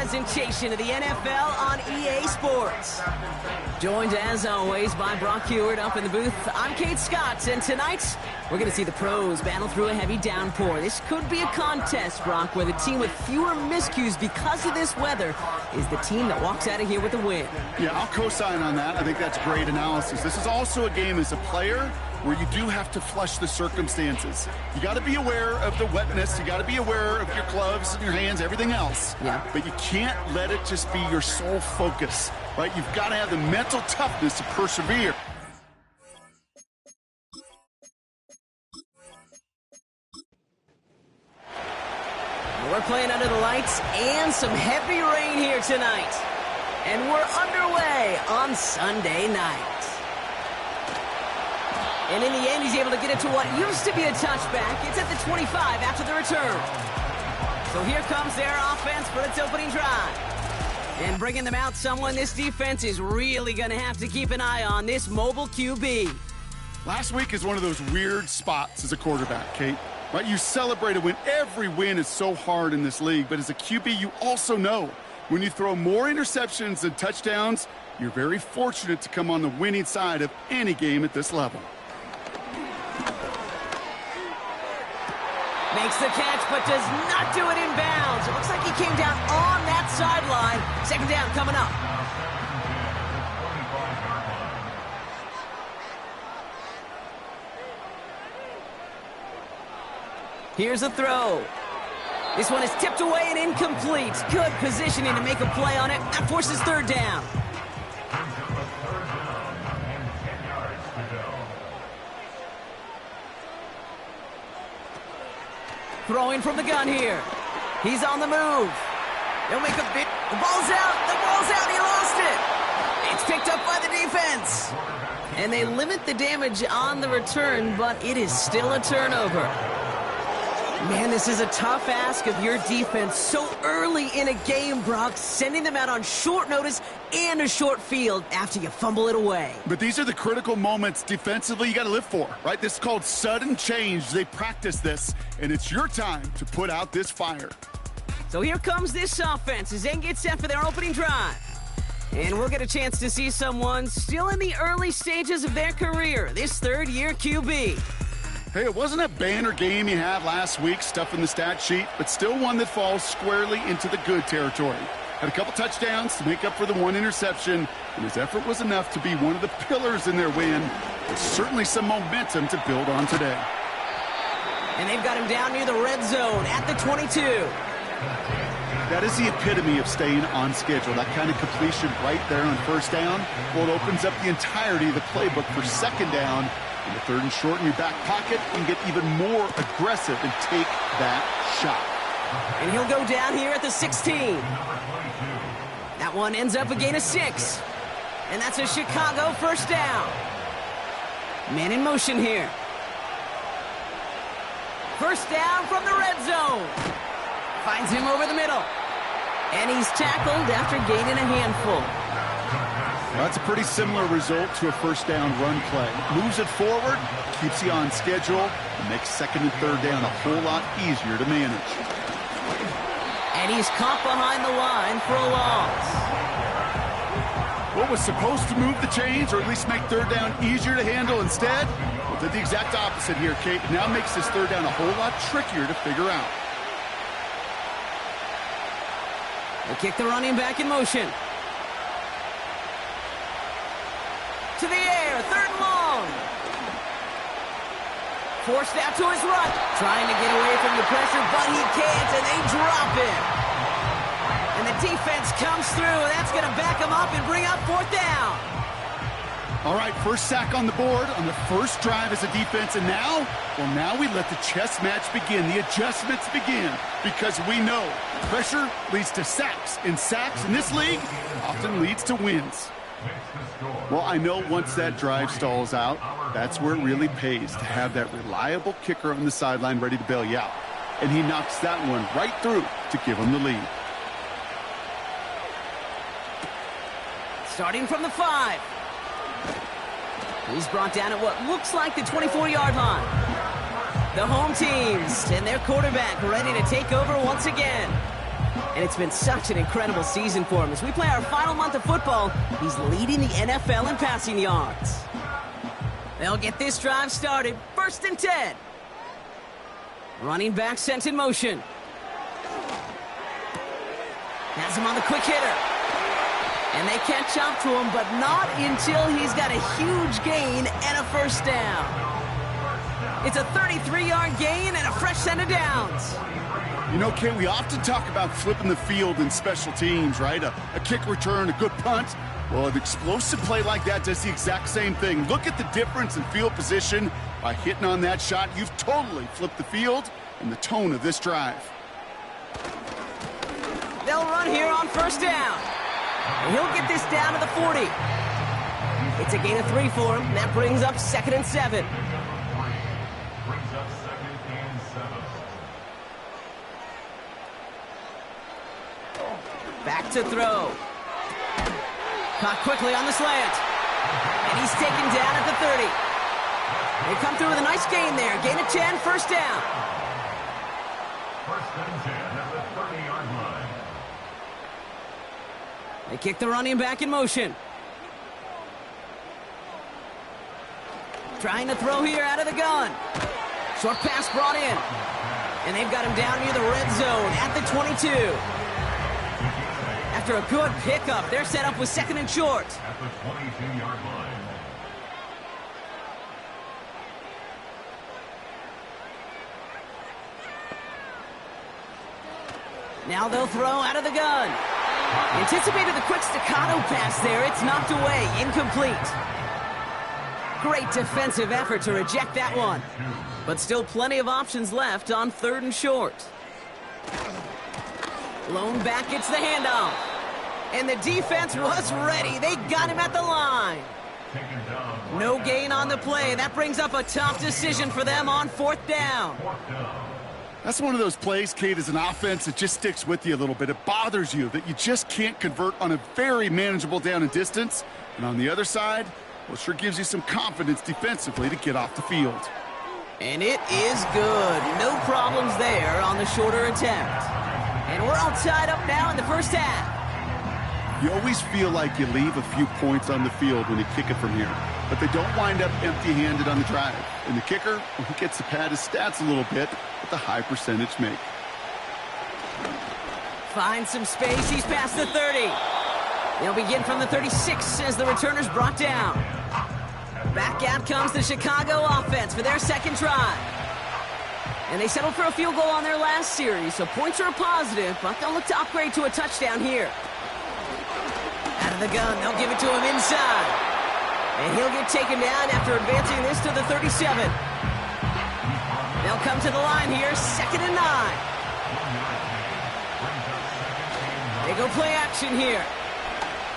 presentation of the NFL on EA Sports. Joined, as always, by Brock Heward up in the booth. I'm Kate Scott, and tonight, we're going to see the pros battle through a heavy downpour. This could be a contest, Brock, where the team with fewer miscues because of this weather is the team that walks out of here with the win. Yeah, I'll co-sign on that. I think that's great analysis. This is also a game as a player where you do have to flush the circumstances. You got to be aware of the wetness. You got to be aware of your gloves and your hands, everything else. Yeah. But you can't let it just be your sole focus, right? You've got to have the mental toughness to persevere. We're playing under the lights and some heavy rain here tonight. And we're underway on Sunday night. And in the end, he's able to get it to what used to be a touchback. It's at the 25 after the return. So here comes their offense for its opening drive. And bringing them out, someone this defense is really going to have to keep an eye on, this mobile QB. Last week is one of those weird spots as a quarterback, Kate. Right? You celebrate a win. Every win is so hard in this league. But as a QB, you also know when you throw more interceptions than touchdowns, you're very fortunate to come on the winning side of any game at this level. Makes the catch, but does not do it in bounds. It looks like he came down on that sideline. Second down coming up. Here's a throw. This one is tipped away and incomplete. Good positioning to make a play on it. That forces third down. Throwing from the gun here. He's on the move. They'll make a big... The ball's out. The ball's out. He lost it. It's picked up by the defense. And they limit the damage on the return, but it is still a turnover. Man, this is a tough ask of your defense so early in a game, Brock, sending them out on short notice and a short field after you fumble it away. But these are the critical moments defensively you got to live for, right? This is called sudden change. They practice this, and it's your time to put out this fire. So here comes this offense as they get set for their opening drive. And we'll get a chance to see someone still in the early stages of their career, this third-year QB. Hey, it wasn't a banner game you had last week, stuff in the stat sheet, but still one that falls squarely into the good territory. Had a couple touchdowns to make up for the one interception, and his effort was enough to be one of the pillars in their win. There's certainly some momentum to build on today. And they've got him down near the red zone at the 22. That is the epitome of staying on schedule. That kind of completion right there on first down, well, it opens up the entirety of the playbook for second down. In the third and short in your back pocket, you can get even more aggressive and take that shot. And he'll go down here at the 16. That one ends up a gain of 6. And that's a Chicago first down. Man in motion here. First down from the red zone. Finds him over the middle. And he's tackled after gaining a handful. That's a pretty similar result to a first down run play. Moves it forward, keeps you on schedule, and makes second and third down a whole lot easier to manage. And he's caught behind the line for a loss. What was supposed to move the chains, or at least make third down easier to handle instead, well, did the exact opposite here, Kate. Now makes this third down a whole lot trickier to figure out. They kick the running back in motion. To the air, third and long. Forced out to his right. Trying to get away from the pressure, but he can't, and they drop him. And the defense comes through. That's going to back him up and bring up fourth down. All right, first sack on the board on the first drive as a defense, and now, well, now we let the chess match begin. The adjustments begin, because we know pressure leads to sacks, and sacks in this league often leads to wins. Well, I know once that drive stalls out, that's where it really pays to have that reliable kicker on the sideline ready to bail you out. And he knocks that one right through to give him the lead. Starting from the 5. He's brought down at what looks like the 24-yard line. The home teams and their quarterback ready to take over once again. And it's been such an incredible season for him. As we play our final month of football, he's leading the NFL in passing yards. They'll get this drive started. 1st and 10. Running back sent in motion. Has him on the quick hitter. And they catch up to him, but not until he's got a huge gain and a 1st down. It's a 33-yard gain and a fresh set of downs. You know, Ken, we often talk about flipping the field in special teams, right? A kick return, a good punt. Well, an explosive play like that does the exact same thing. Look at the difference in field position. By hitting on that shot, you've totally flipped the field and the tone of this drive. They'll run here on 1st down. And he'll get this down to the 40. It's a gain of 3 for him. That brings up 2nd and 7. Back to throw. Caught quickly on the slant. And he's taken down at the 30. They come through with a nice gain there. Gain of 10, 1st down. 1st and 10 at the 30-yard line. They kick the running back in motion. Trying to throw here out of the gun. Short pass brought in. And they've got him down near the red zone at the 22. After a good pickup, they're set up with 2nd and short. At the 22-yard line. Now they'll throw out of the gun. Anticipated the quick staccato pass there. It's knocked away. Incomplete. Great defensive effort to reject that one. But still plenty of options left on 3rd and short. Lone back gets the handoff. And the defense was ready. They got him at the line. No gain on the play. That brings up a tough decision for them on 4th down. That's one of those plays, Kate, as an offense that just sticks with you a little bit. It bothers you that you just can't convert on a very manageable down and distance. And on the other side, well, it sure gives you some confidence defensively to get off the field. And it is good. No problems there on the shorter attempt. And we're all tied up now in the 1st half. You always feel like you leave a few points on the field when you kick it from here. But they don't wind up empty-handed on the drive. And the kicker, well, he gets to pad his stats a little bit with a high percentage make. Finds some space. He's past the 30. They'll begin from the 36 as the returner's brought down. Back out comes the Chicago offense for their 2nd drive. And they settled for a field goal on their last series, so points are a positive, but they'll look to upgrade to a touchdown here. Out of the gun, they'll give it to him inside. And he'll get taken down after advancing this to the 37. They'll come to the line here, 2nd and 9. They go play action here.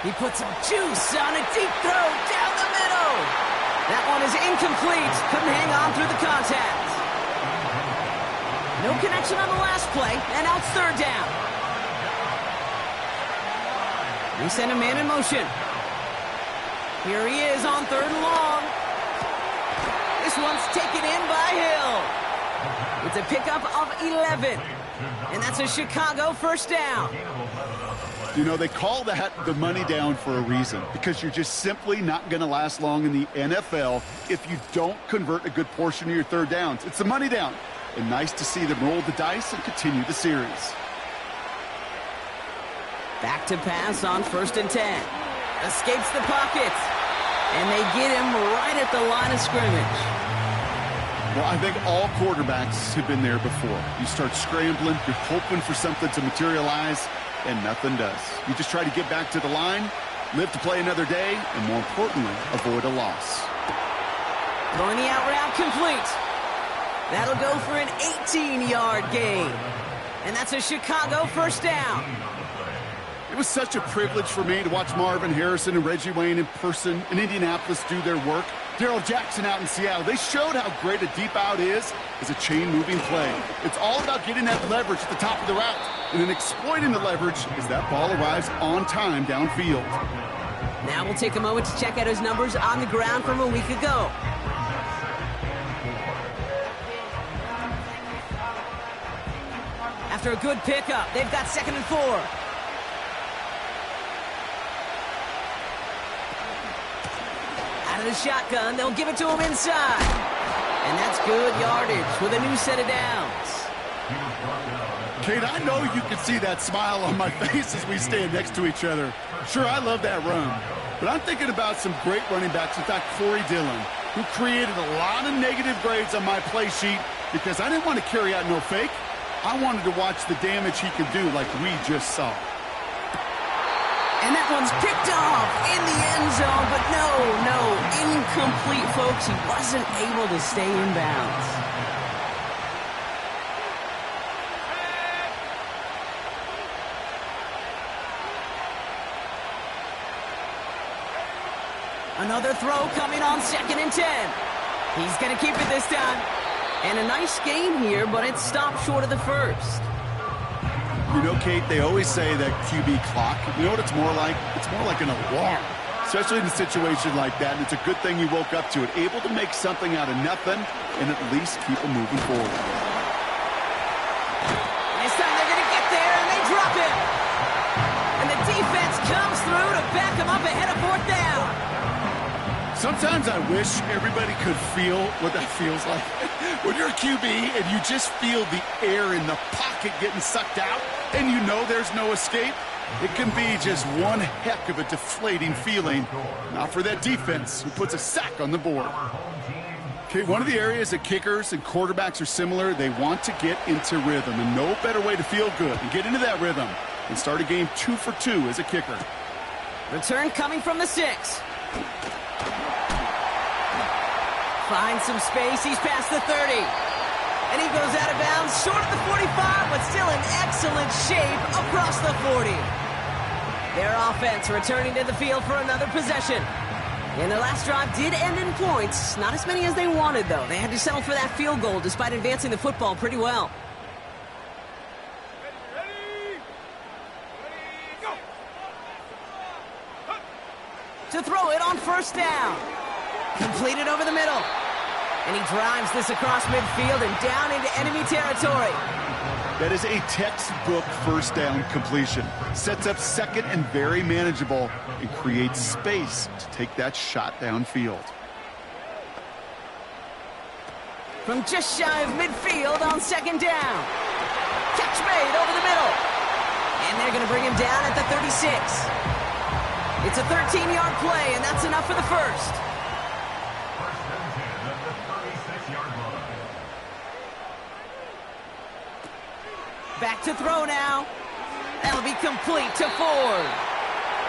He puts some juice on a deep throw down the middle. That one is incomplete. Couldn't hang on through the contact. No connection on the last play, and now it's 3rd down. We send a man in motion. Here he is on 3rd and long. This one's taken in by Hill. It's a pickup of 11. And that's a Chicago 1st down. You know, they call that the money down for a reason, because you're just simply not going to last long in the NFL if you don't convert a good portion of your 3rd downs. It's the money down. And nice to see them roll the dice and continue the series. Back to pass on 1st and 10. Escapes the pocket. And they get him right at the line of scrimmage. Well, I think all quarterbacks have been there before. You start scrambling, you're hoping for something to materialize, and nothing does. You just try to get back to the line, live to play another day, and more importantly, avoid a loss. Throwing the out route complete. That'll go for an 18-yard gain. And that's a Chicago 1st down. It was such a privilege for me to watch Marvin Harrison and Reggie Wayne in person in Indianapolis do their work. Darrell Jackson out in Seattle. They showed how great a deep out is as a chain-moving play. It's all about getting that leverage at the top of the route, and then exploiting the leverage as that ball arrives on time downfield. Now we'll take a moment to check out his numbers on the ground from a week ago. After after a good pickup. They've got 2nd and 4. Out of the shotgun, they'll give it to him inside. And that's good yardage with a new set of downs. Kate, I know you can see that smile on my face as we stand next to each other. Sure, I love that run. But I'm thinking about some great running backs. In fact, Corey Dillon, who created a lot of negative grades on my play sheet because I didn't want to carry out no fake. I wanted to watch the damage he could do like we just saw. And that one's picked off in the end zone, but no, incomplete, folks. He wasn't able to stay in bounds. Another throw coming on 2nd and 10. He's going to keep it this time. And a nice gain here, but it's stopped short of the first. You know, Kate, they always say that QB clock, you know what it's more like? It's more like an alarm, especially in a situation like that. And it's a good thing you woke up to it, able to make something out of nothing and at least keep them moving forward. This time they're going to get there, and they drop it. And the defense comes through to back them up ahead of 4th down. Sometimes I wish everybody could feel what that feels like. When you're a QB and you just feel the air in the pocket getting sucked out and you know there's no escape, it can be just one heck of a deflating feeling. Not for that defense who puts a sack on the board. Okay, one of the areas that kickers and quarterbacks are similar, they want to get into rhythm. And no better way to feel good and get into that rhythm than start a game 2 for 2 as a kicker. Return coming from the 6. Finds some space. He's past the 30. And he goes out of bounds short of the 45, but still in excellent shape across the 40. Their offense returning to the field for another possession. And their last drive did end in points. Not as many as they wanted, though. They had to settle for that field goal despite advancing the football pretty well. To throw it on 1st down. Completed over the middle. And he drives this across midfield and down into enemy territory. That is a textbook 1st down completion. Sets up 2nd and very manageable and creates space to take that shot downfield. From just shy of midfield on 2nd down. Catch made over the middle. And they're going to bring him down at the 36. It's a 13-yard play, and that's enough for the first. Back to throw now. That'll be complete to Ford.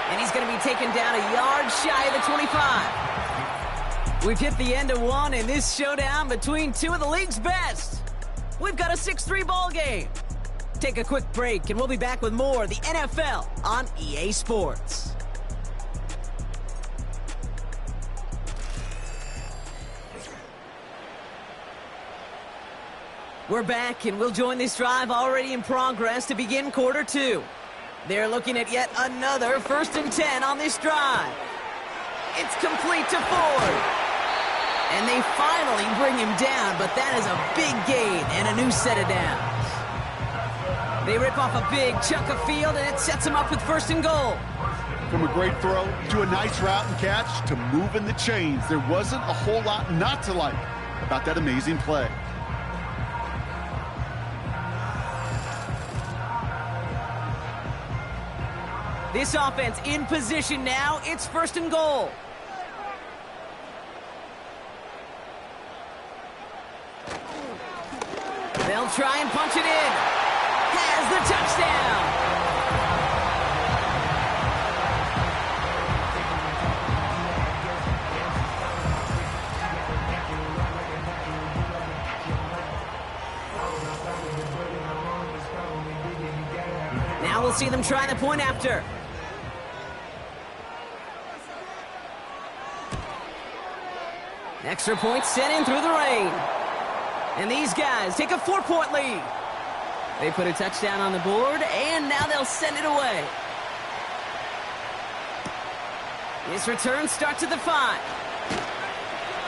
And he's going to be taken down a yard shy of the 25. We've hit the end of one in this showdown between two of the league's best. We've got a 6-3 ball game. Take a quick break, and we'll be back with more of the NFL on EA Sports. We're back, and we'll join this drive already in progress to begin quarter 2. They're looking at yet another 1st and 10 on this drive. It's complete to Ford. And they finally bring him down, but that is a big gain and a new set of downs. They rip off a big chunk of field, and it sets him up with 1st and goal. From a great throw to a nice route and catch to moving the chains, there wasn't a whole lot not to like about that amazing play. This offense in position now. It's 1st and goal. They'll try and punch it in. Has the touchdown. Now we'll see them try the point after. Extra point sent in through the rain. And these guys take a 4-point lead. They put a touchdown on the board, and now they'll send it away. This return starts at the 5.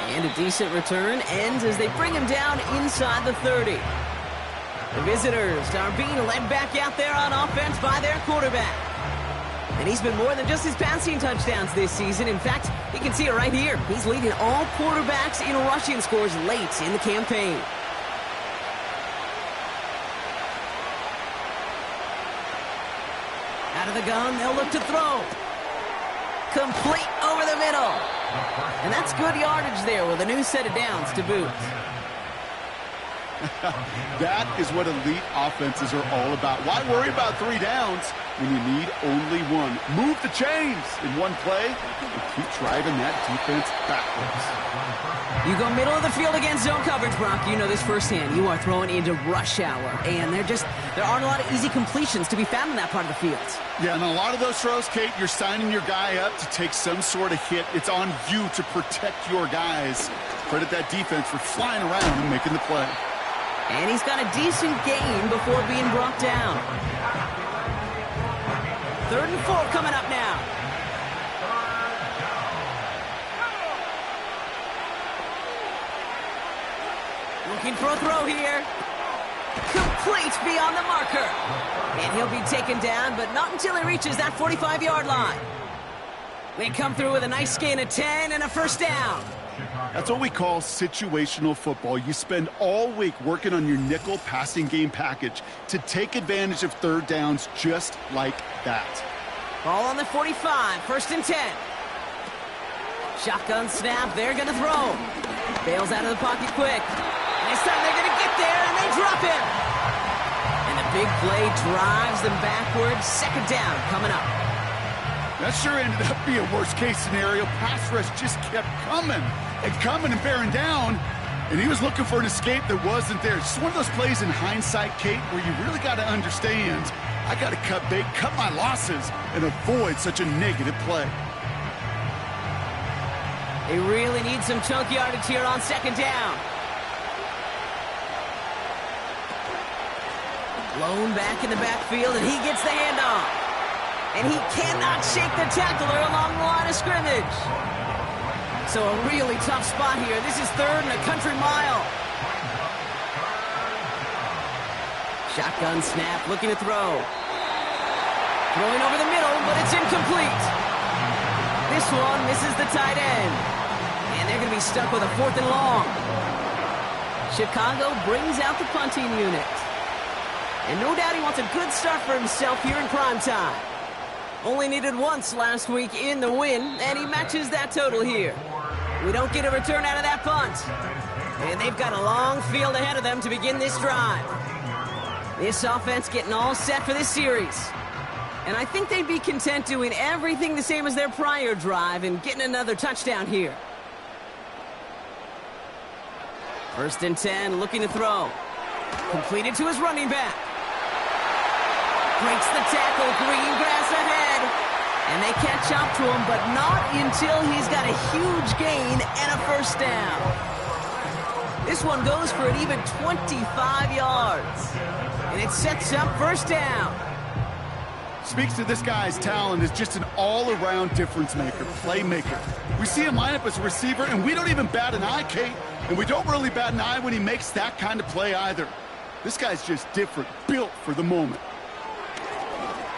And a decent return ends as they bring him down inside the 30. The visitors are being led back out there on offense by their quarterback. And he's been more than just his passing touchdowns this season. In fact, you can see it right here. He's leading all quarterbacks in rushing scores late in the campaign. Out of the gun, they'll look to throw. Complete over the middle. And that's good yardage there with a new set of downs to boot. That is what elite offenses are all about. Why worry about 3 downs when you need only one? Move the chains in one play and keep driving that defense backwards. You go middle of the field against zone coverage, Brock. You know this firsthand. You are throwing into rush hour, and there aren't a lot of easy completions to be found in that part of the field. Yeah, and a lot of those throws, Kate, you're signing your guy up to take some sort of hit. It's on you to protect your guys. Credit that defense for flying around and making the play. And he's got a decent gain before being brought down. 3rd and 4 coming up now. Looking for a throw here. Complete beyond the marker. And he'll be taken down, but not until he reaches that 45-yard line. They come through with a nice gain of 10 and a first down. That's what we call situational football. You spend all week working on your nickel passing game package to take advantage of 3rd downs just like that. Ball on the 45, 1st and 10. Shotgun snap, they're going to throw. Bails out of the pocket quick. This time they're going to get there, and they drop him. And the big play drives them backwards. 2nd down coming up. That sure ended up being a worst-case scenario. Pass rush just kept coming and bearing down, and he was looking for an escape that wasn't there. It's one of those plays in hindsight, Kate, where you really got to understand, I got to cut bait, cut my losses, and avoid such a negative play. They really need some chunk yardage here on 2nd down. Blown back in the backfield, and he gets the handoff. And he cannot shake the tackler along the line of scrimmage. So a really tough spot here. This is 3rd and a country mile. Shotgun snap, looking to throw. Throwing over the middle, but it's incomplete. This one misses the tight end. And they're going to be stuck with a 4th and long. Chicago brings out the punting unit. And no doubt he wants a good start for himself here in prime time. Only needed once last week in the win, and he matches that total here. We don't get a return out of that punt. And they've got a long field ahead of them to begin this drive. This offense getting all set for this series. And I think they'd be content doing everything the same as their prior drive and getting another touchdown here. 1st and 10, looking to throw. Completed to his running back. Breaks the tackle, green grass ahead. And they catch up to him, but not until he's got a huge gain and a first down. This one goes for an even 25 yards. And it sets up 1st down. Speaks to this guy's talent as just an all-around difference maker, playmaker. We see him line up as a receiver, and we don't even bat an eye, Kate. And we don't really bat an eye when he makes that kind of play either. This guy's just different, built for the moment.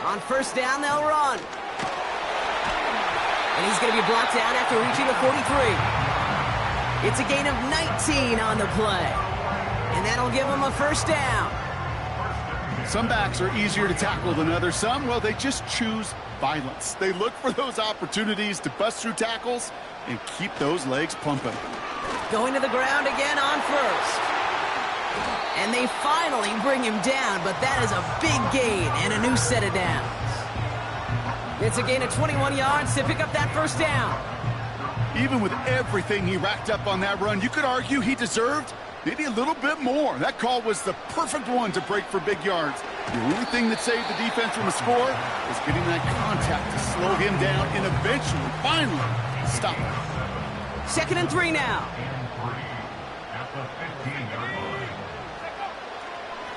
On 1st down, they'll run. And he's going to be blocked down after reaching the 43. It's a gain of 19 on the play. And that'll give him a 1st down. Some backs are easier to tackle than others. Some, well, they just choose violence. They look for those opportunities to bust through tackles and keep those legs pumping. Going to the ground again on 1st. And they finally bring him down, but that is a big gain and a new set of downs. It's a gain of 21 yards to pick up that 1st down. Even with everything he racked up on that run, you could argue he deserved maybe a little bit more. That call was the perfect one to break for big yards. The only thing that saved the defense from a score was getting that contact to slow him down and eventually, finally, stop him. 2nd and 3 now. At the 15-yard line.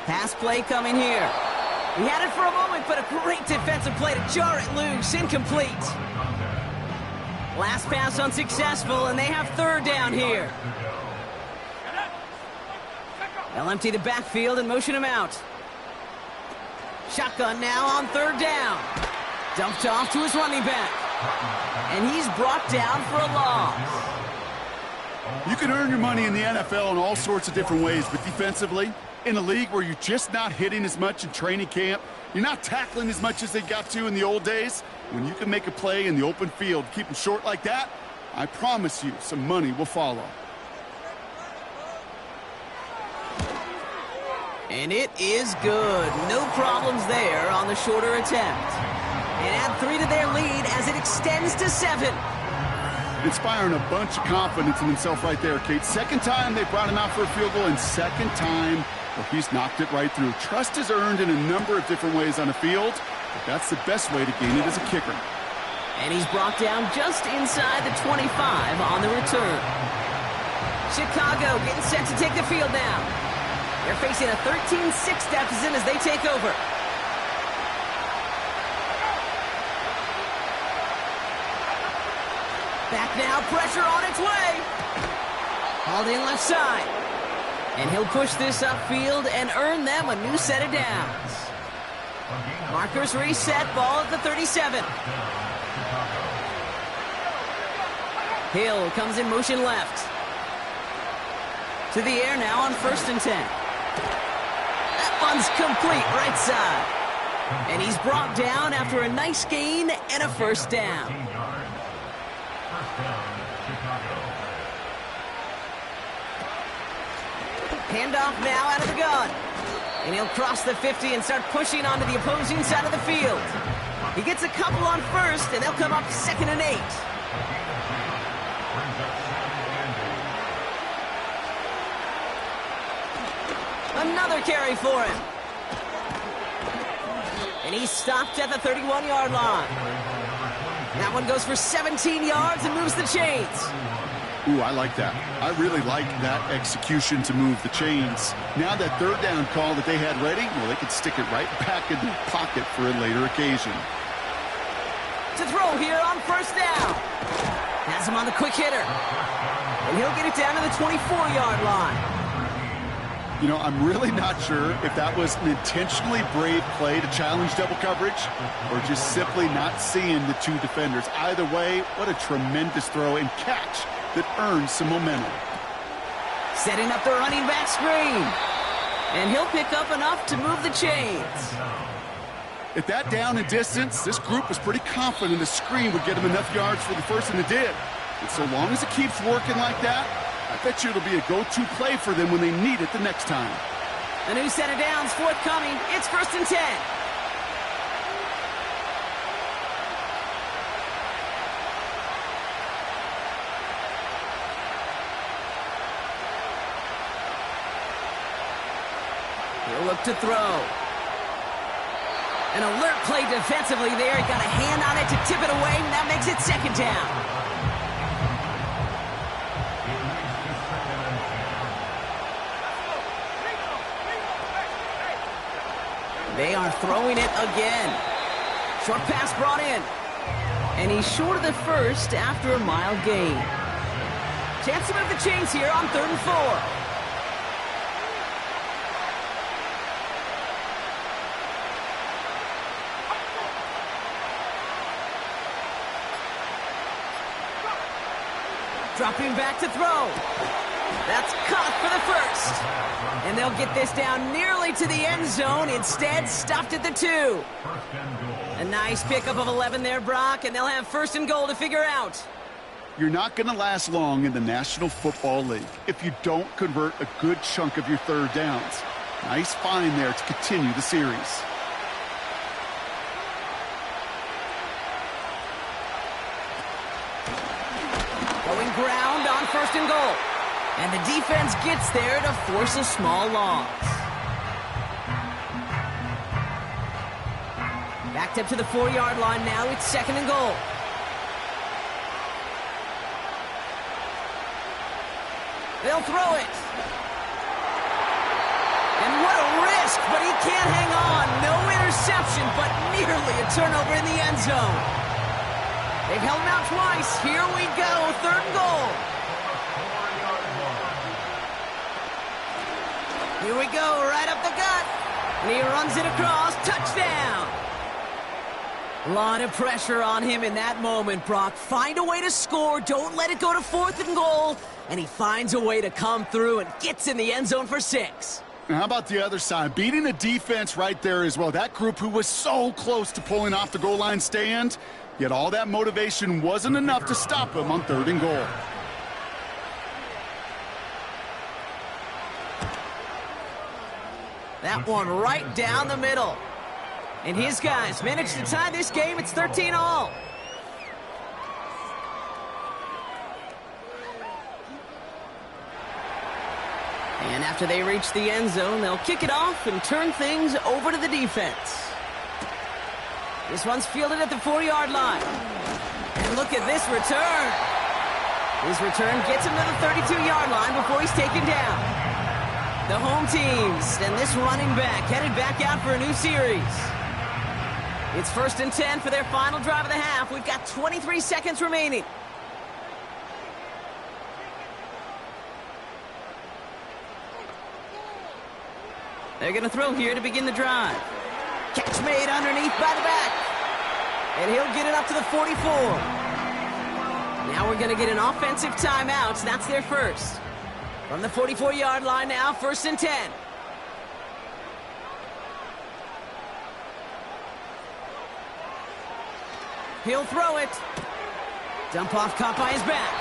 Pass play coming here. He had it for a moment, but a great defensive play to jar it loose. Incomplete. Last pass unsuccessful, and they have 3rd down here. They'll empty the backfield and motion him out. Shotgun now on third down. Dumped off to his running back. And he's brought down for a loss. You can earn your money in the NFL in all sorts of different ways, but defensively, in a league where you're just not hitting as much in training camp, you're not tackling as much as they got to in the old days, when you can make a play in the open field, keep them short like that, I promise you some money will follow. And it is good. No problems there on the shorter attempt. And add 3 to their lead as it extends to 7. Inspiring a bunch of confidence in himself right there, Kate. Second time they brought him out for a field goal, and second time, well, he's knocked it right through. Trust is earned in a number of different ways on the field, but that's the best way to gain it as a kicker. And he's brought down just inside the 25 on the return. Chicago getting set to take the field now. They're facing a 13-6 deficit as they take over. Back now, pressure on its way. Hauled in left side. And he'll push this upfield and earn them a new set of downs. Markers reset, ball at the 37. Hill comes in motion left. To the air now on 1st and 10. That one's complete right side. And he's brought down after a nice gain and a first down. Handoff now out of the gun. And he'll cross the 50 and start pushing onto the opposing side of the field. He gets a couple on 1st, and they'll come up 2nd and 8. Another carry for him. And he's stopped at the 31-yard line. That one goes for 17 yards and moves the chains. Ooh, I like that. I really like that execution to move the chains. Now that third down call that they had ready, well, they could stick it right back in the pocket for a later occasion. To throw here on 1st down. Has him on the quick hitter. And he'll get it down to the 24-yard line. You know, I'm really not sure if that was an intentionally brave play to challenge double coverage or just simply not seeing the two defenders. Either way, what a tremendous throw and catch that earns some momentum. Setting up the running back screen. And he'll pick up enough to move the chains. At that down and distance, this group was pretty confident the screen would get him enough yards for the first, and it did. And so long as it keeps working like that, I bet you it'll be a go-to play for them when they need it the next time. A new set of downs forthcoming. It's 1st and 10. He'll look to throw. An alert play defensively there. He got a hand on it to tip it away, and that makes it 2nd down. They are throwing it again. Short pass brought in. And he's short of the first after a mild gain. Chance to move the chains here on 3rd and 4. Dropping back to throw. That's caught for the first. And they'll get this down nearly to the end zone. Instead, stopped at the 2. A nice pickup of 11 there, Brock, and they'll have 1st and goal to figure out. You're not going to last long in the National Football League if you don't convert a good chunk of your third downs. Nice find there to continue the series. Going ground on 1st and goal. And the defense gets there to force a small loss. Backed up to the 4-yard line now. It's 2nd and goal. They'll throw it. And what a risk, but he can't hang on. No interception, but nearly a turnover in the end zone. They've held him out twice. Here we go, 3rd and goal. Here we go, right up the gut. And he runs it across. Touchdown. A lot of pressure on him in that moment, Brock. Find a way to score. Don't let it go to 4th and goal. And he finds a way to come through and gets in the end zone for 6. Now, how about the other side? Beating the defense right there as well. That group who was so close to pulling off the goal line stand, yet all that motivation wasn't enough to stop him on 3rd and goal. That one right down the middle. And his guys managed to tie this game. It's 13-all. And after they reach the end zone, they'll kick it off and turn things over to the defense. This one's fielded at the 4-yard line. And look at this return. His return gets him to the 32-yard line before he's taken down. The home teams and this running back headed back out for a new series. It's 1st and 10 for their final drive of the half. We've got 23 seconds remaining. They're going to throw here to begin the drive. Catch made underneath by the back. And he'll get it up to the 44. Now we're going to get an offensive timeout. So that's their first. From the 44-yard line now, 1st and 10. He'll throw it. Dump off caught by his back.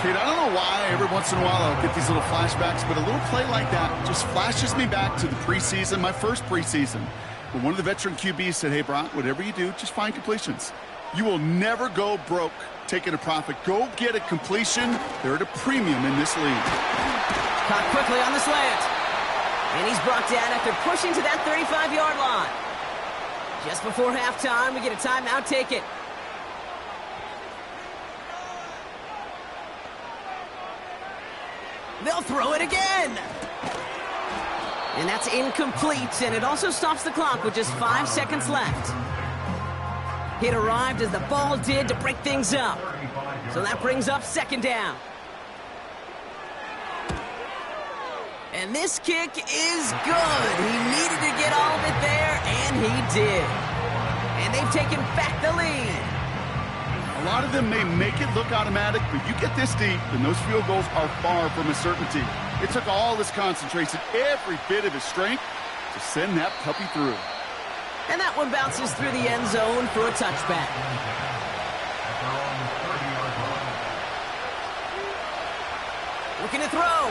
Kate, I don't know why every once in a while I'll get these little flashbacks, but a little play like that just flashes me back to the preseason, my first preseason. When one of the veteran QBs said, hey, Brock, whatever you do, just find completions. You will never go broke taking a profit. Go get a completion. They're at a premium in this league. Caught quickly on the slant. And he's brought down after pushing to that 35-yard line. Just before halftime, we get a timeout taken. They'll throw it again. And that's incomplete, and it also stops the clock with just 5 seconds left. It arrived as the ball did to break things up. So that brings up 2nd down. And this kick is good. He needed to get all of it there, and he did. And they've taken back the lead. A lot of them may make it look automatic, but you get this deep, and those field goals are far from a certainty. It took all his concentration, every bit of his strength, to send that puppy through. And that one bounces through the end zone for a touchback. Looking to throw.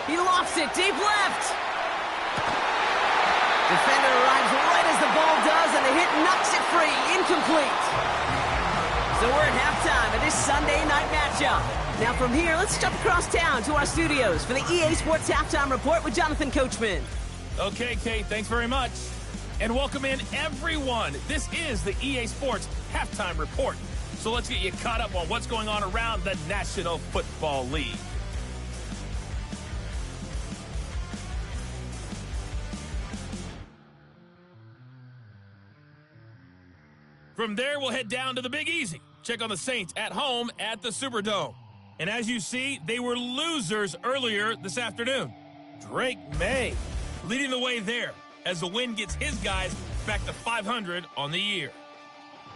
He lofts it deep left. Defender arrives right as the ball does, and the hit knocks it free. Incomplete. So we're at halftime of this Sunday night matchup. Now from here, let's jump across town to our studios for the EA Sports Halftime Report with Jonathan Coachman. Okay, Kate, thanks very much. And welcome in, everyone. This is the EA Sports Halftime Report. So let's get you caught up on what's going on around the National Football League. From there, we'll head down to the Big Easy. Check on the Saints at home at the Superdome. And as you see, they were losers earlier this afternoon. Drake May leading the way there as the win gets his guys back to 500 on the year.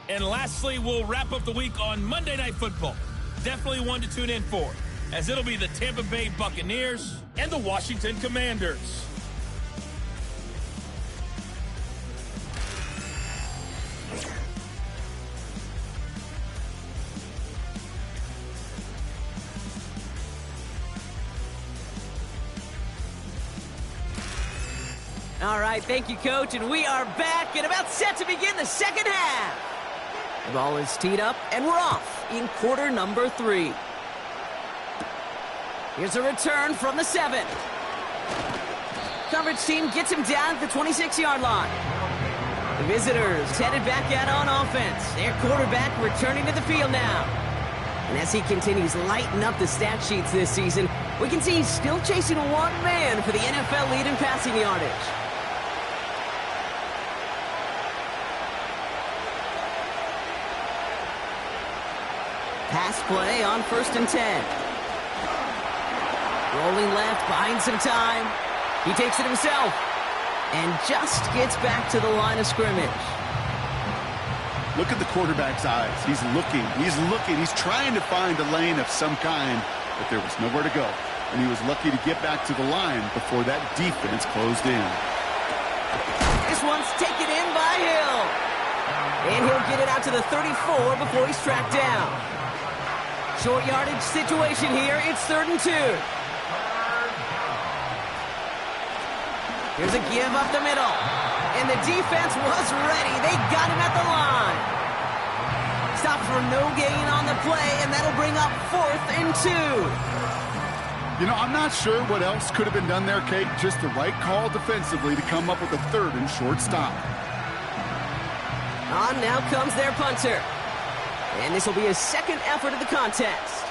And lastly, we'll wrap up the week on Monday Night Football. Definitely one to tune in for, as it'll be the Tampa Bay Buccaneers and the Washington Commanders. All right, thank you, Coach, and we are back and about set to begin the second half. The ball is teed up, and we're off in quarter number 3. Here's a return from the 7. Coverage team gets him down at the 26-yard line. The visitors headed back out on offense. Their quarterback returning to the field now. And as he continues lighting up the stat sheets this season, we can see he's still chasing one man for the NFL lead in passing yardage. Pass play on 1st and 10. Rolling left, buying some time. He takes it himself and just gets back to the line of scrimmage. Look at the quarterback's eyes. He's looking. He's trying to find a lane of some kind, but there was nowhere to go. And he was lucky to get back to the line before that defense closed in. This one's taken in by Hill. And he'll get it out to the 34 before he's tracked down. Short yardage situation here. It's 3rd and 2. Here's a give up the middle. And the defense was ready. They got him at the line. Stop for no gain on the play, and that'll bring up 4th and 2. You know, I'm not sure what else could have been done there, Kate. Just the right call defensively to come up with a 3rd and short stop. On now comes their punter. And this will be his 2nd effort of the contest.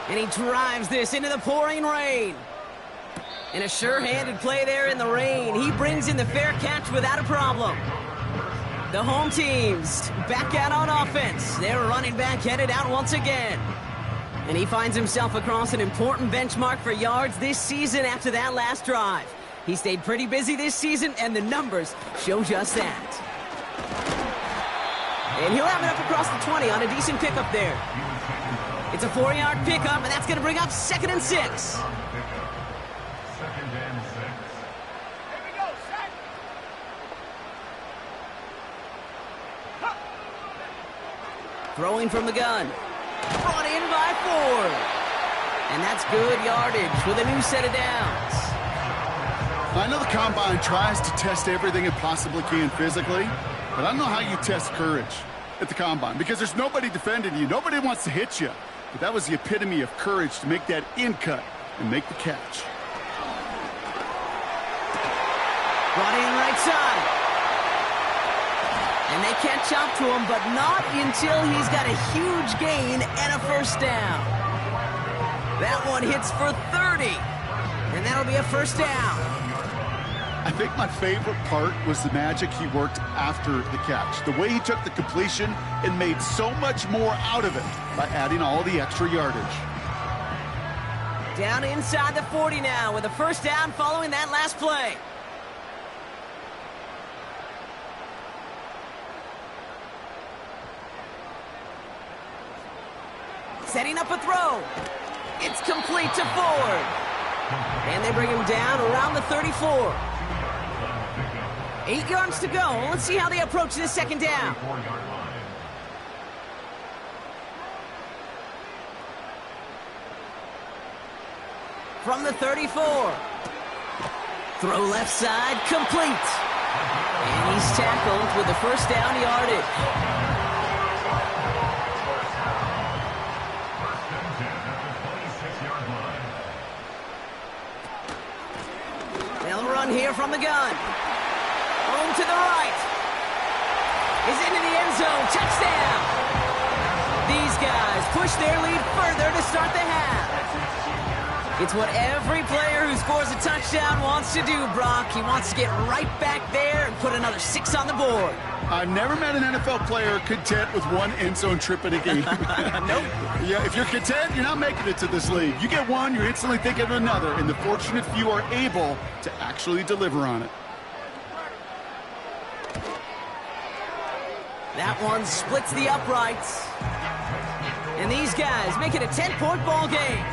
And he drives this into the pouring rain. And a sure-handed play there in the rain. He brings in the fair catch without a problem. The home team's back out on offense. Their running back headed out once again. And he finds himself across an important benchmark for yards this season after that last drive. He stayed pretty busy this season, and the numbers show just that. And he'll have it up across the 20 on a decent pickup there. It's a 4-yard pickup, and that's going to bring up 2nd and 6. Throwing from the gun. Brought in by Ford. And that's good yardage with a new set of downs. I know the combine tries to test everything it possibly can physically, but I don't know how you test courage at the combine because there's nobody defending you. Nobody wants to hit you. But that was the epitome of courage to make that in cut and make the catch. Brought in right side. And they catch up to him, but not until he's got a huge gain and a 1st down. That one hits for 30, and that'll be a 1st down. I think my favorite part was the magic he worked after the catch. The way he took the completion and made so much more out of it by adding all the extra yardage. Down inside the 40 now with a 1st down following that last play. Setting up a throw. It's complete to Ford. And they bring him down around the 34. 8 yards to go. Let's see how they approach this 2nd down. From the 34. Throw left side, complete. And he's tackled with the 1st down yardage. Here from the gun. Home to the right. Is into the end zone. Touchdown. These guys push their lead further to start the half. It's what every player who scores a touchdown wants to do, Brock. He wants to get right back there and put another 6 on the board. I've never met an NFL player content with one end zone trip in a game. Nope. Yeah, if you're content, you're not making it to this league. You get one, you're instantly thinking of another, and the fortunate few are able to actually deliver on it. That one splits the uprights. And these guys make it a 10-point ball game.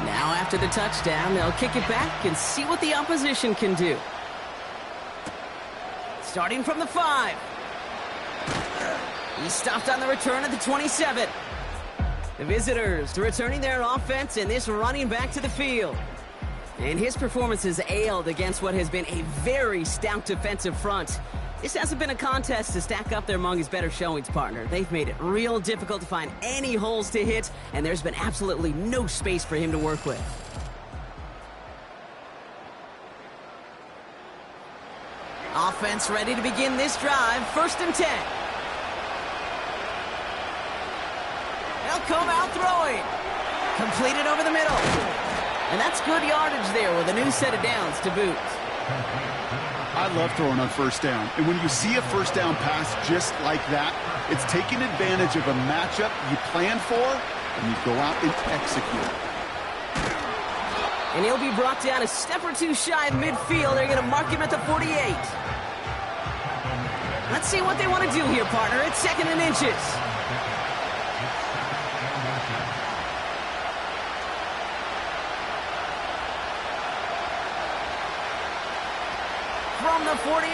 Now after the touchdown, they'll kick it back and see what the opposition can do. Starting from the 5. He stopped on the return at the 27. The visitors returning their offense and this running back to the field. And his performance has ailed against what has been a very stout defensive front. This hasn't been a contest to stack up there among his better showings, partner. They've made it real difficult to find any holes to hit, and there's been absolutely no space for him to work with. Offense ready to begin this drive. 1st and 10. They'll come out throwing. Completed over the middle. And that's good yardage there with a new set of downs to boot. I love throwing on first down. And when you see a first down pass just like that, it's taking advantage of a matchup you plan for, and you go out and execute. And he'll be brought down a step or two shy of midfield. They're going to mark him at the 48. Let's see what they want to do here, partner. It's 2nd and inches. From the 48.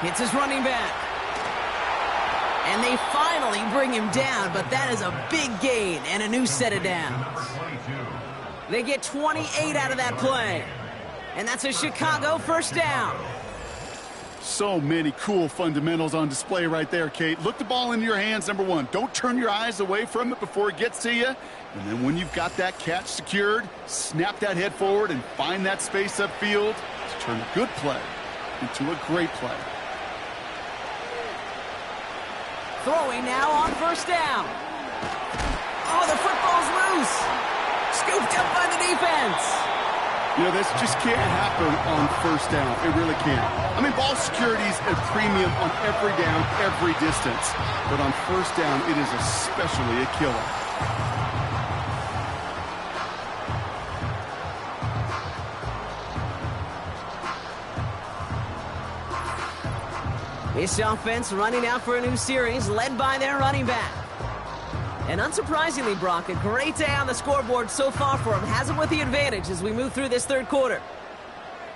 Hits his running back. And they finally bring him down, but that is a big gain and a new set of downs. They get 28 out of that play. And that's a Chicago first down. So many cool fundamentals on display right there, Kate. Look the ball into your hands, number one. Don't turn your eyes away from it before it gets to you. And then when you've got that catch secured, snap that head forward and find that space upfield to turn a good play into a great play. Throwing now on first down. Oh, the football's loose. Scooped up by the defense. You know, this just can't happen on first down. It really can't. I mean, ball security is a premium on every down, every distance. But on first down, it is especially a killer. This offense running out for a new series, led by their running back. And unsurprisingly, Brock, a great day on the scoreboard so far for him. Has him with the advantage as we move through this third quarter.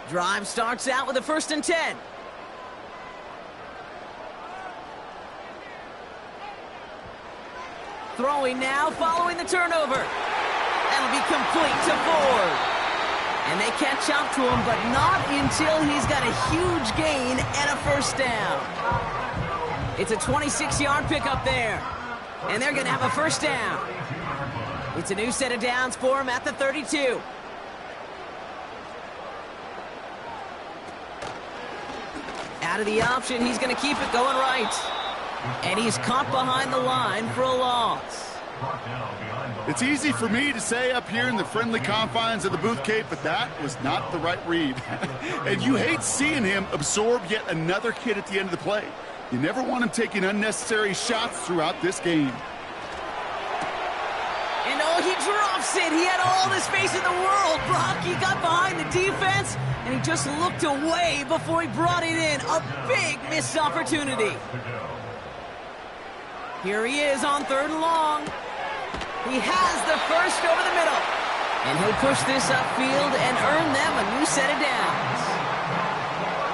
Drive starts out with a 1st and 10. Throwing now, following the turnover. That'll be complete to Ford. And they catch up to him, but not until he's got a huge gain and a first down. It's a 26-yard pickup there. And they're going to have a first down. It's a new set of downs for him at the 32. Out of the option, he's going to keep it going right. And he's caught behind the line for a loss. It's easy for me to say up here in the friendly confines of the booth, Kate, but that was not the right read. And you hate seeing him absorb yet another hit at the end of the play. You never want him taking unnecessary shots throughout this game. And oh, he drops it. He had all the space in the world, Brock. He got behind the defense, and he just looked away before he brought it in. A big missed opportunity. Here he is on 3rd and long. He has the first over the middle. And he'll push this upfield and earn them a new set of downs.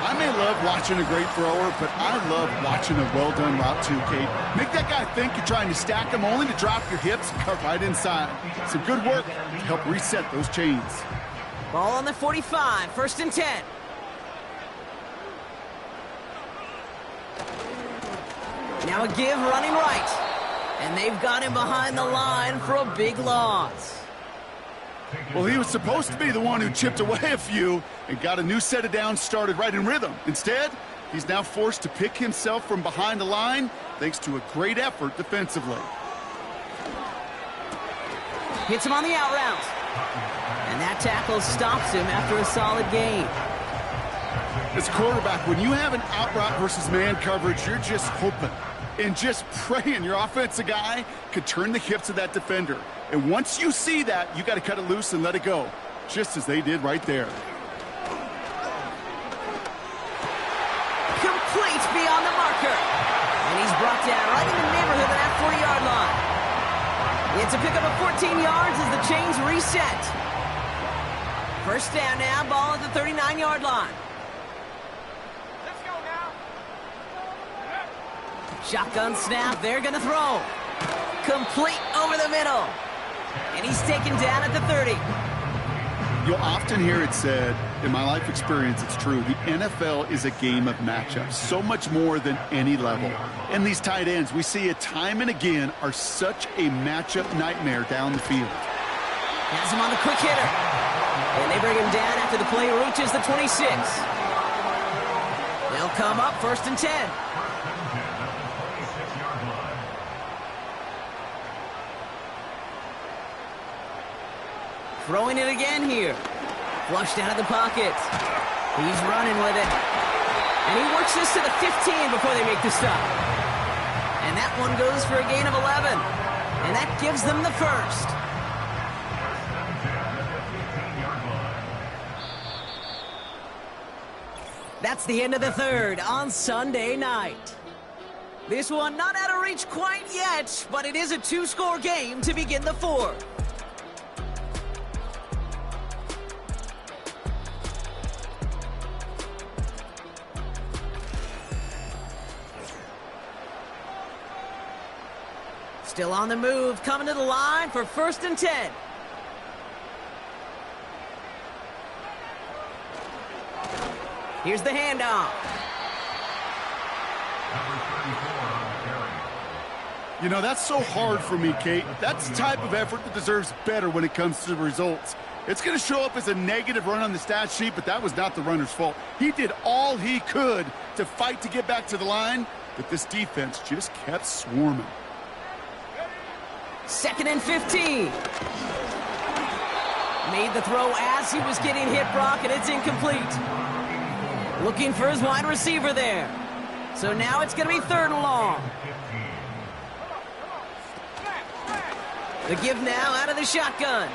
I may love watching a great thrower, but I love watching a well-done route too, Kate. Make that guy think you're trying to stack him only to drop your hips and cut right inside. Some good work to help reset those chains. Ball on the 45, 1st and 10. Now a give running right. And they've got him behind the line for a big loss. Well, he was supposed to be the one who chipped away a few and got a new set of downs started right in rhythm. Instead, he's now forced to pick himself from behind the line thanks to a great effort defensively. Hits him on the out route. And that tackle stops him after a solid gain. As a quarterback, when you have an out route versus man coverage, you're just hoping and just praying your offensive guy could turn the hips of that defender. And once you see that, you got to cut it loose and let it go, just as they did right there. Complete beyond the marker. And he's brought down right in the neighborhood of that 40-yard line. It's a pickup of 14 yards as the chains reset. First down now, ball at the 39-yard line. Shotgun snap, they're going to throw. Complete over the middle. And he's taken down at the 30. You'll often hear it said, in my life experience, it's true, the NFL is a game of matchups, so much more than any level. And these tight ends, we see it time and again, are such a matchup nightmare down the field. Has him on the quick hitter. And they bring him down after the play reaches the 26. They'll come up 1st and 10. Throwing it again here. Flushed out of the pocket. He's running with it. And he works this to the 15 before they make the stop. And that one goes for a gain of 11. And that gives them the first. That's the end of the third on Sunday night. This one not out of reach quite yet, but it is a two-score game to begin the fourth. Still on the move, coming to the line for 1st and 10. Here's the handoff. You know, that's so hard for me, Kate. That's the type of effort that deserves better when it comes to the results. It's going to show up as a negative run on the stat sheet, but that was not the runner's fault. He did all he could to fight to get back to the line, but this defense just kept swarming. 2nd and 15. Made the throw as he was getting hit, Brock, and it's incomplete. Looking for his wide receiver there. So now it's going to be 3rd and long. The give now out of the shotgun.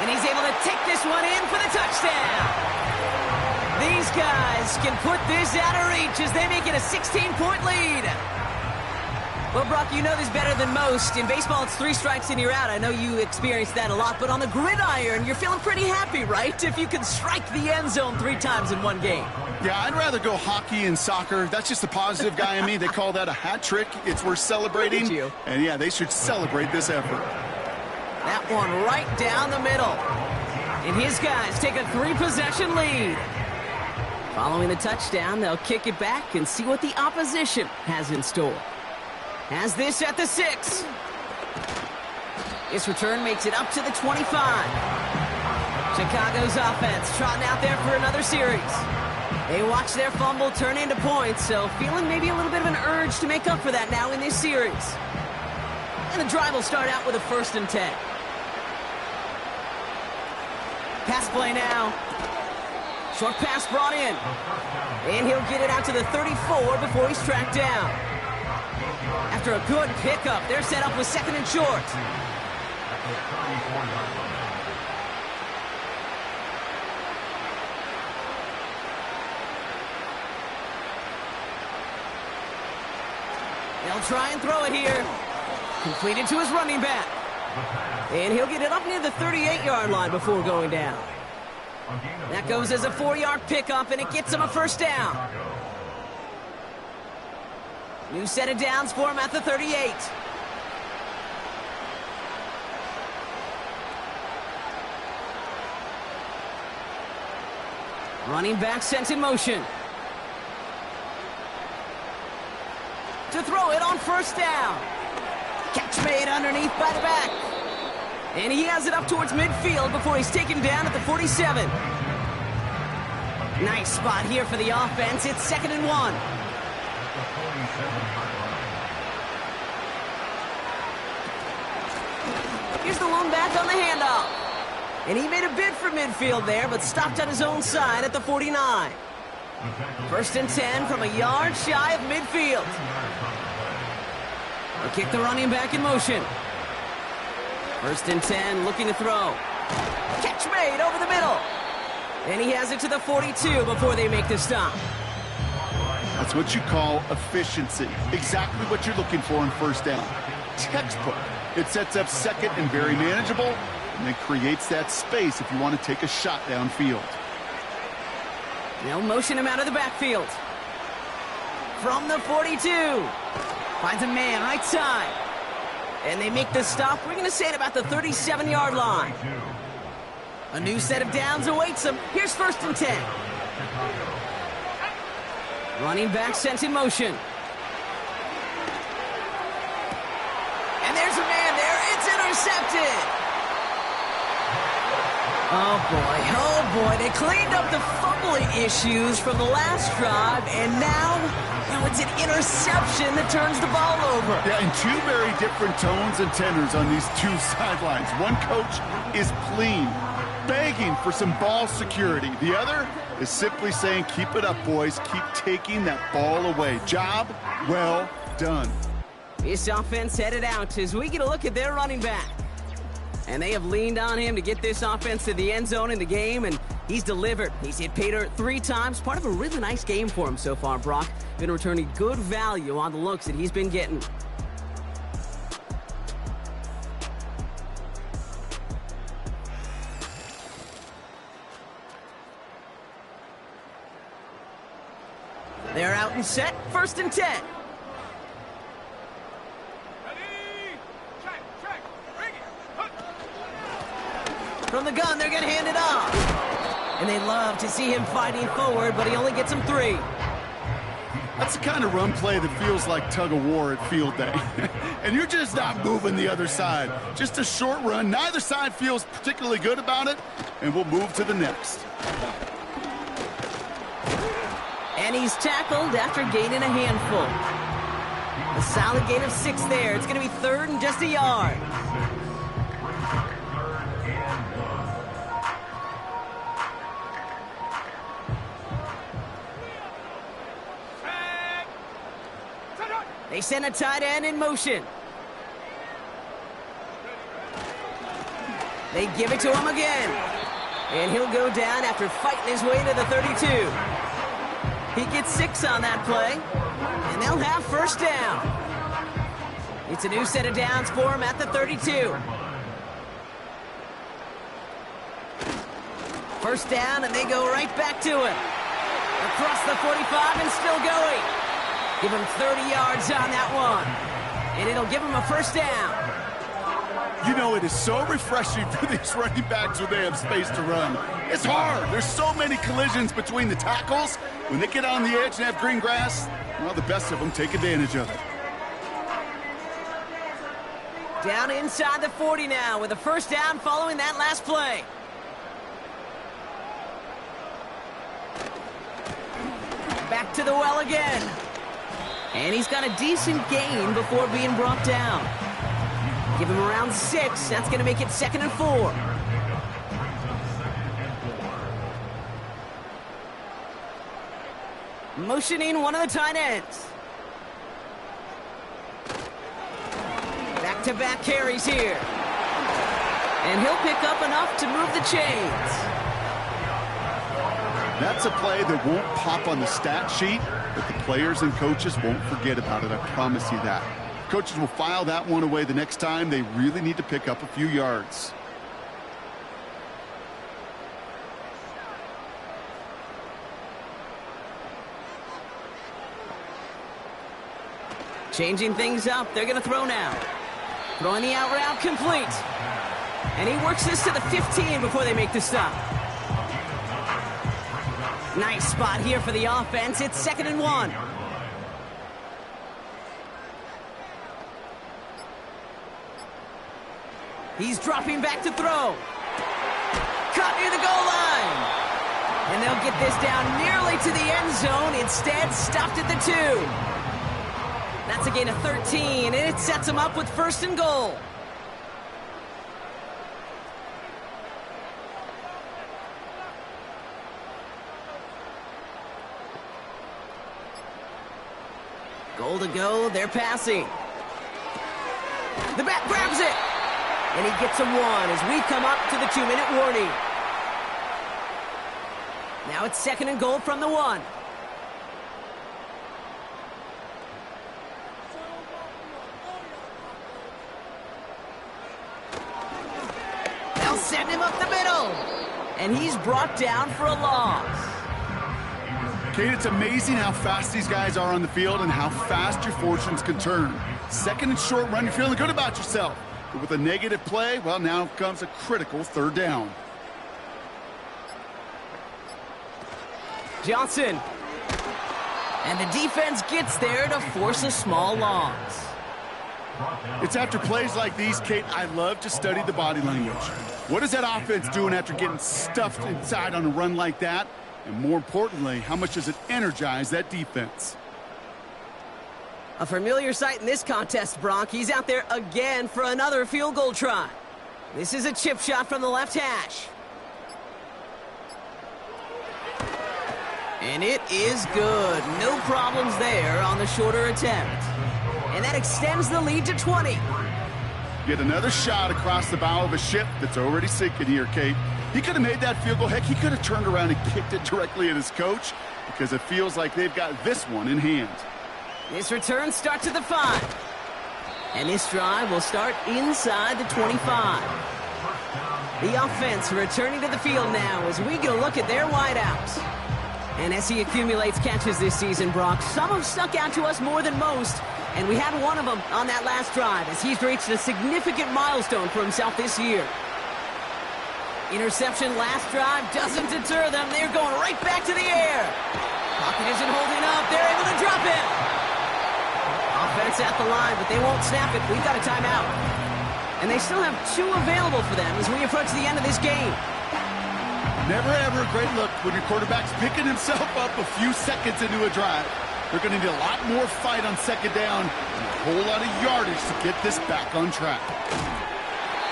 And he's able to take this one in for the touchdown. These guys can put this out of reach as they make it a 16-point lead. Well, Brock, you know this better than most. In baseball, it's 3 strikes and you're out. I know you experienced that a lot, but on the gridiron, you're feeling pretty happy, right? If you can strike the end zone 3 times in one game. Yeah, I'd rather go hockey and soccer. That's just the positive guy in me. They call that a hat trick. It's worth celebrating. And yeah, they should celebrate this effort. That one right down the middle. And his guys take a 3-possession lead. Following the touchdown, they'll kick it back and see what the opposition has in store. Has this at the 6. This return makes it up to the 25. Chicago's offense trotting out there for another series. They watch their fumble turn into points, so feeling maybe a little bit of an urge to make up for that now in this series. And the drive will start out with a 1st and 10. Pass play now. Short pass brought in. And he'll get it out to the 34 before he's tracked down. After a good pickup, they're set up with 2nd and short. They'll try and throw it here. Completed to his running back. And he'll get it up near the 38-yard line before going down. That goes as a 4-yard pickup, and it gets him a 1st down. New set of downs for him at the 38. Running back sent in motion. To throw it on 1st down. Catch made underneath by the back. And he has it up towards midfield before he's taken down at the 47. Nice spot here for the offense. It's 2nd and 1. Here's the lone back on the handoff. And he made a bid for midfield there, but stopped on his own side at the 49. 1st and 10 from a yard shy of midfield. They kick the running back in motion. 1st and 10, looking to throw. Catch made over the middle. And he has it to the 42 before they make the stop. That's what you call efficiency. Exactly what you're looking for in 1st down. Textbook. It sets up 2nd and very manageable, and it creates that space if you want to take a shot downfield. They'll motion him out of the backfield. From the 42. Finds a man right side. And they make the stop. We're going to say at about the 37-yard line. A new set of downs awaits them. Here's 1st and 10. Running back sent in motion. And there's a man there. It's intercepted. Oh, boy. They cleaned up the fumbling issues from the last drive, and now it's an interception that turns the ball over. Yeah, and 2 very different tones and tenors on these 2 sidelines. One coach is pleased. begging for some ball security. The other is simply saying, keep it up, boys. Keep taking that ball away. Job well done. This offense headed out as we get a look at their running back. And they have leaned on him to get this offense to the end zone in the game, and he's delivered. He's hit pay dirt 3 times. Part of a really nice game for him so far, Brock. Been returning good value on the looks that he's been getting. They're out and set. 1st and 10. From the gun, they're going to hand it off. And they love to see him fighting forward, but he only gets them 3. That's the kind of run play that feels like tug-of-war at field day. And you're just not moving the other side. Just a short run. Neither side feels particularly good about it, and we'll move to the next. And he's tackled after gaining a handful. A solid gain of 6 there. It's going to be 3rd and just a yard. They send a tight end in motion. They give it to him again. And he'll go down after fighting his way to the 32. He gets 6 on that play. And they'll have 1st down. It's a new set of downs for him at the 32. 1st down, and they go right back to him. Across the 45 and still going. Give him 30 yards on that one. And it'll give him a 1st down. You know, it is so refreshing for these running backs when they have space to run. It's hard. There's so many collisions between the tackles. When they get on the edge and have green grass, well, the best of them take advantage of it. Down inside the 40 now with a 1st down following that last play. Back to the well again. And he's got a decent gain before being brought down. Give him around 6. That's going to make it 2nd and 4. Motioning one of the tight ends. Back-to-back carries here. And he'll pick up enough to move the chains. That's a play that won't pop on the stat sheet, but the players and coaches won't forget about it, I promise you that. Coaches will file that one away the next time. They really need to pick up a few yards. Changing things up. They're going to throw now. Throwing the out route complete. And he works this to the 15 before they make the stop. Nice spot here for the offense. It's 2nd and 1. He's dropping back to throw. Caught near the goal line. And they'll get this down nearly to the end zone. Instead, stopped at the 2. That's a gain of 13, and it sets them up with 1st and goal. Goal to go, they're passing. The back grabs it. And he gets a 1 as we come up to the 2-minute warning. Now it's 2nd and goal from the 1. They'll send him up the middle. And he's brought down for a loss. Kate, it's amazing how fast these guys are on the field and how fast your fortunes can turn. 2nd and short run, you're feeling good about yourself. But with a negative play, well, now comes a critical 3rd down. Johnson. And the defense gets there to force a small loss. It's after plays like these, Kate, I love to study the body language. What is that offense doing after getting stuffed inside on a run like that? And more importantly, how much does it energize that defense? A familiar sight in this contest, Brock. He's out there again for another field goal try. This is a chip shot from the left hash. And it is good. No problems there on the shorter attempt. And that extends the lead to 20. Get another shot across the bow of a ship that's already sinking here, Kate. He could have made that field goal. Heck, he could have turned around and kicked it directly at his coach because it feels like they've got this one in hand. This return starts at the 5. And this drive will start inside the 25. The offense returning to the field now as we get a look at their wideouts. And as he accumulates catches this season, Brock, some have stuck out to us more than most. And we had one of them on that last drive as he's reached a significant milestone for himself this year. Interception last drive doesn't deter them. They're going right back to the air. Pocket isn't holding up. They're able to drop it. Offense at the line, but they won't snap it. We've got a timeout. And they still have 2 available for them as we approach the end of this game. Never ever a great look when your quarterback's picking himself up a few seconds into a drive. They're going to need a lot more fight on second down and a whole lot of yardage to get this back on track.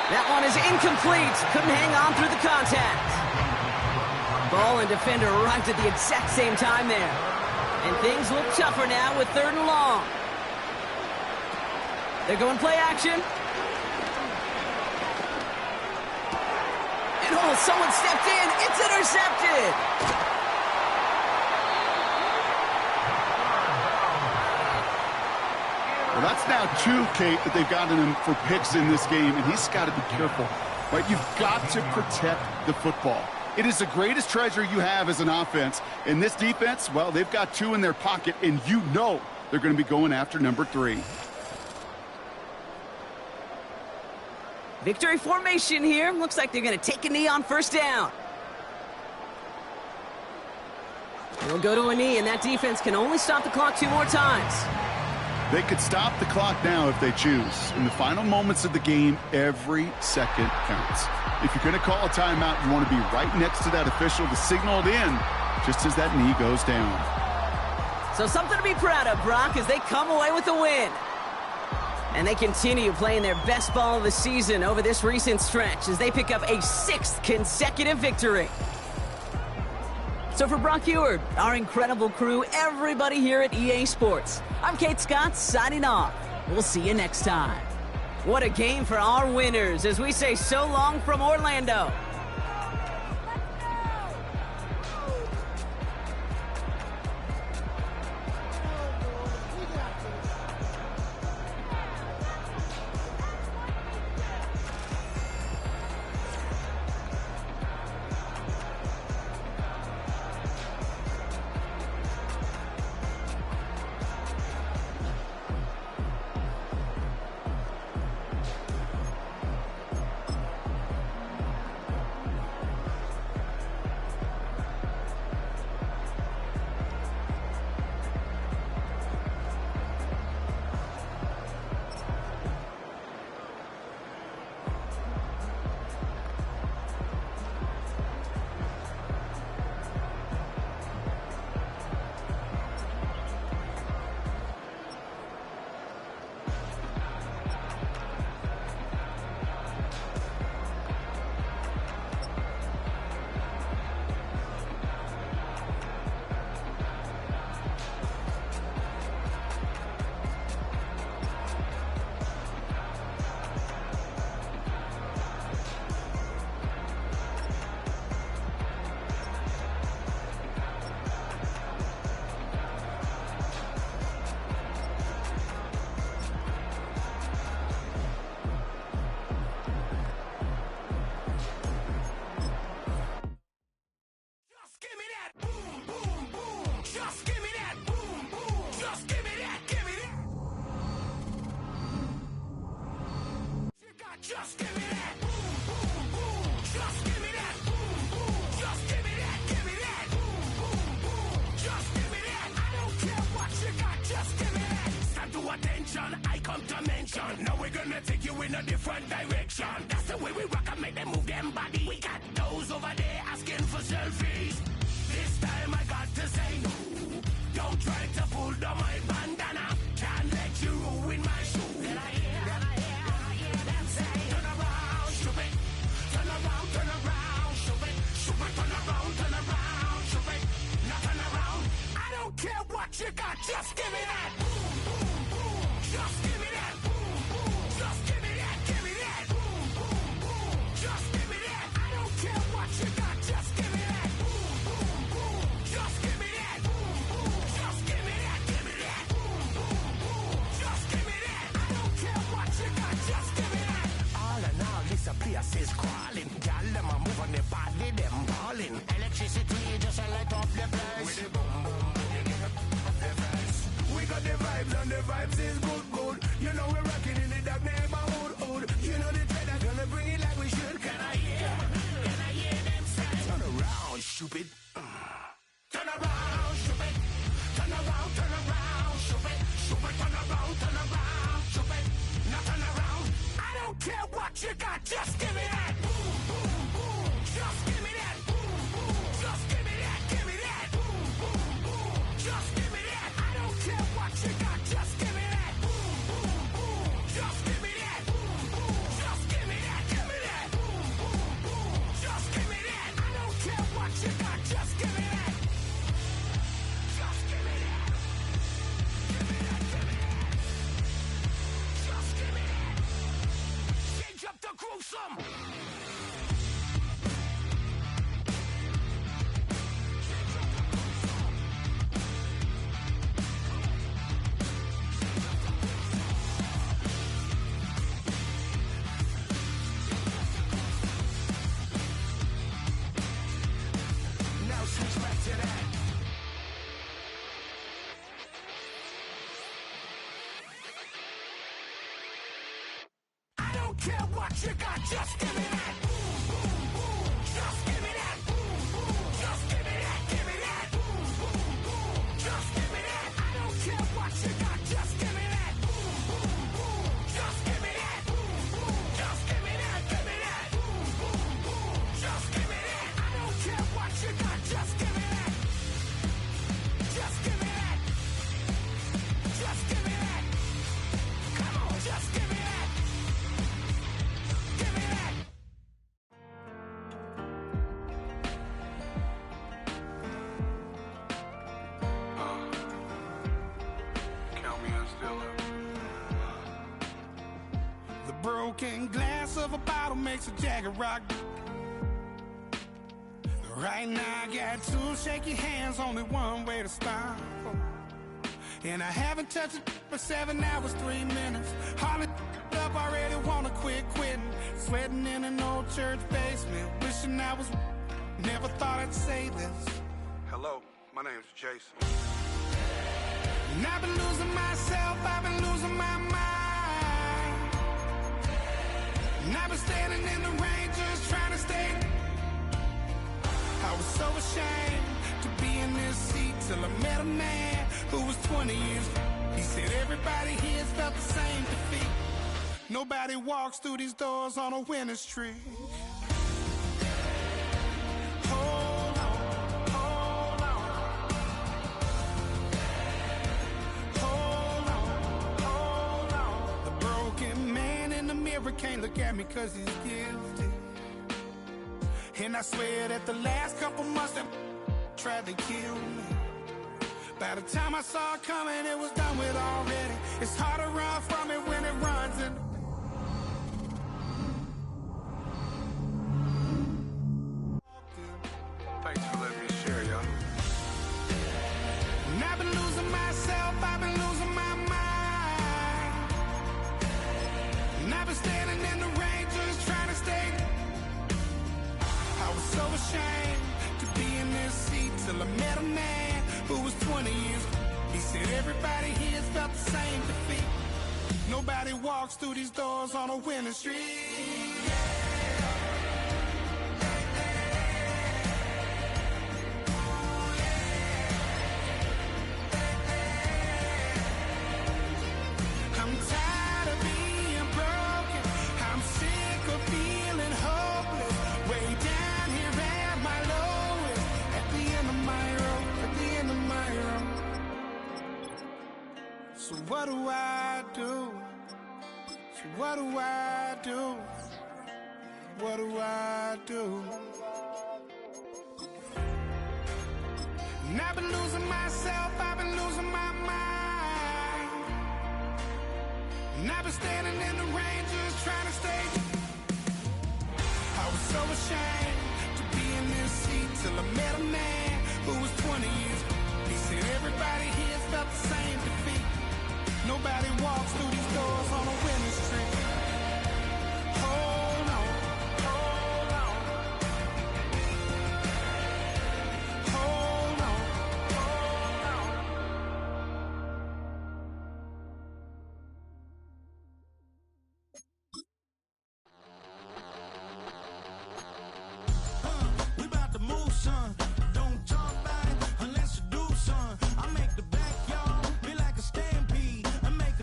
That one is incomplete. Couldn't hang on through the contact. Ball and defender arrived at the exact same time there. And things look tougher now with 3rd and long. They're going play action. And oh, someone stepped in. It's intercepted. Well, that's now 2, Kate, that they've gotten him for picks in this game, and he's got to be careful. Right? You've got to protect the football. It is the greatest treasure you have as an offense. In this defense, well, they've got 2 in their pocket, and you know they're going to be going after number 3. Victory formation here. Looks like they're going to take a knee on first down. They'll go to a knee, and that defense can only stop the clock 2 more times. They could stop the clock now if they choose. In the final moments of the game, every second counts. If you're going to call a timeout, you want to be right next to that official to signal it in just as that knee goes down. So something to be proud of, Brock, as they come away with a win. And they continue playing their best ball of the season over this recent stretch as they pick up a 6th consecutive victory. So for Brock Eward, our incredible crew, everybody here at EA Sports, I'm Kate Scott signing off. We'll see you next time. What a game for our winners as we say so long from Orlando. Just give me that. Boom, boom, boom. Just give me that. Boom, boom. Just give me that. Give me that. Boom, boom, boom. Just give me that. I don't care what you got. Just give me that. Stand to attention. I come to mention. Now we're gonna take you in a different direction. That's the way we rock and make them move them body. We got those over there asking for selfies. This time I got to say no. Don't try to pull down my bandana. Can't let you ruin my shoe. Turn around, shoot it, turn around, shoot it, not turn around, broken glass of a bottle makes a Jagger rock. Right now I got two shaky hands, only one way to stop. And I haven't touched it for 7 hours, 3 minutes. Hardly up, already wanna quit quitting. Sweating in an old church basement, wishing I was. Never thought I'd say this. Hello, my name's Jason. And I've been losing myself, I've been losing my mind. And I've been standing in the rain just trying to stay. I was so ashamed to be in this seat till I met a man who was 20 years. He said everybody here's felt the same defeat. Nobody walks through these doors on a winning streak. Hold on, hold on. Hold on, hold on. The broken man in the mirror can't look at me 'cause he's guilty. And I swear that the last couple months that tried to kill me. By the time I saw it coming, it was done with already. It's hard to run from it when it runs in. Thanks for letting me share, y'all. And I've been losing myself, I've been losing my mind. And I've been standing in the rain just trying to stay. I was so ashamed to be in this seat till I met a man who was 20 years. He said everybody here's felt the same defeat. Nobody walks through these doors on a winning streak. I'm tired of being broken. I'm sick of feeling hopeless. Way down here at my lowest. At the end of my road. At the end of my road. So what do I do? So what do I do? What do I do? And I've been losing myself. I've been losing my mind. And I've been standing in the rain just trying to stay. I was so ashamed to be in this seat till I met a man who was 20 years. He said everybody here's felt the same defeat. Nobody walks through these